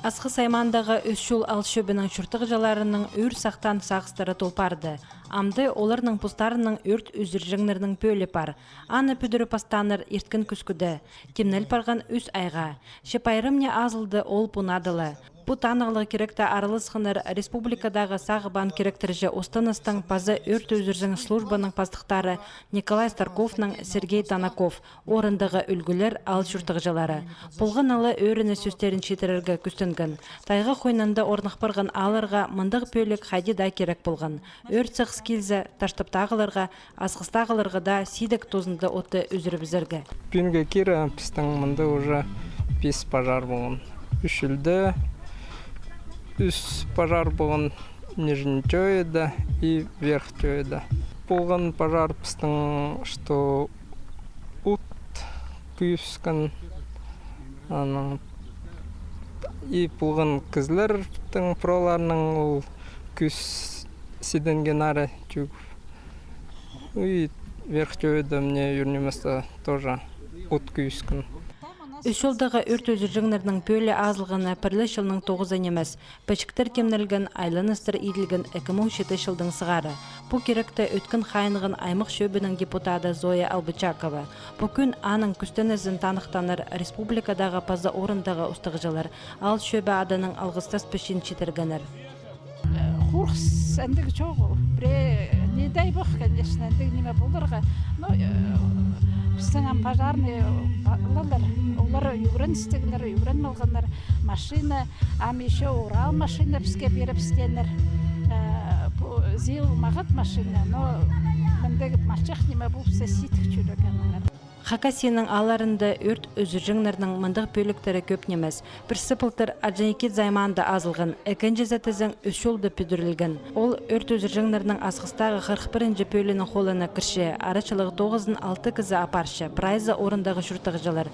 Асқы саймандағы үш жыл ал шөбінің шүртіғ жаларының үр сақтан сағыстары толпарды. Амды оларының пұстарының өрт үзіржіңнерінің пөлі бар. Аны пүдірі пастаныр ерткін күскүді. Темнел парған үс айға. Шепайрымне азылды ол пунадылы. Бұ танығылы керекті арылысқыныр республикадағы сағыбан керектерже Останыстың пазы өрт өзірзің службаның пастықтары Николай Старковның Сергей Танаков орындағы үлгілер ал шүртіғжалары. Бұлғын алы өріні сөстерін шетерерге күстінген. Тайғы қойнында орнықпырған алырға мындық пөлік хайдида керек болған. Өрт сықс келзі таштыптағыларға, асқыстағыларға да сидек тозынды отты үзірбізірге. Пүнге кері пістің мында уже 5 пожар болған. Үшілді. Үс пожар болған нижний тёйда и верх тёйда. Болған пожар пістің, что ут күйіскін. И болған кізлердің проларының ол күз сиденген ары чук. И верх тёйда мне юрнеместі тоже ут күйіскін. Үш жылдағы өрт өзіржіңнердің пөлі азылғаны пірлі жылның 9 емес. Пәчіктер темнелген, айланыстыр иділген 2007 жылдың сығары. Бұл керекті өткін қайынығын аймық шөбінің депутаты Зоя Албычакова. Бұл күн аның күстенізін танықтаныр республикадағы пазы орындағы ұстығыжылар. Ал шөбі аданың алғыстас пішін четергенер. Қорқыс әндігі жоғы. Не дай бұқ, конечно, әндігі неме болдырға. Біздің пожарный балалар, олар үйрен істегілер, үйрен малғандар, машина, еще Урал машина бізге беріп істенер, зил мағат машина, но міндегі марчақ неме болса ситік жүрегенлер. Хакасияның аларында өрт өзіржіңнердің мындық бөліктері көп немес. Бір сыпылтыр аджаникет займанды азылған, әкінжі зәтізің үш жолды пүдірілген. Ол өрт өзіржіңнердің асқыстағы 41-ші пөлінің қолына кірші, арычылығы 9-ын 6 кізі апаршы, прайзы орындағы шүртіғжалар.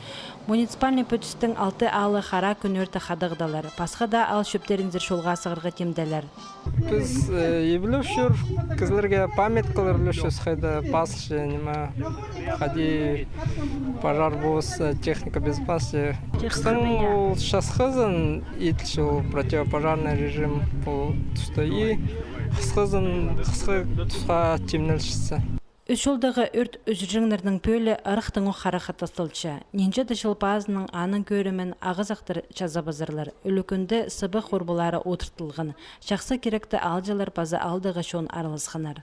Муниципальный пөтістің 6 алы қара күн өрті қадығдалар. Пасқада ал шөптерінзір шолға сығырға темделер. Біз ебілі үшір, кізлерге памет қылыр үшіз қайда пасылшы, неме, қади пожар болса, техника безопасности. Кстати, сейчас хазан итчил противопожарный режим по тустои. Хазан хаза темнелшісі. Үш жылдағы өрт өзіржіңнердің пөлі арықтың қарақат астылча. Ненже дышылпазының анын көрімен ағыз ақтыр жазабазырлар. Өлікінді сыбы қорбылары отыртылған. Шақсы керекті алжалар базы алдығы шон арылысқанар.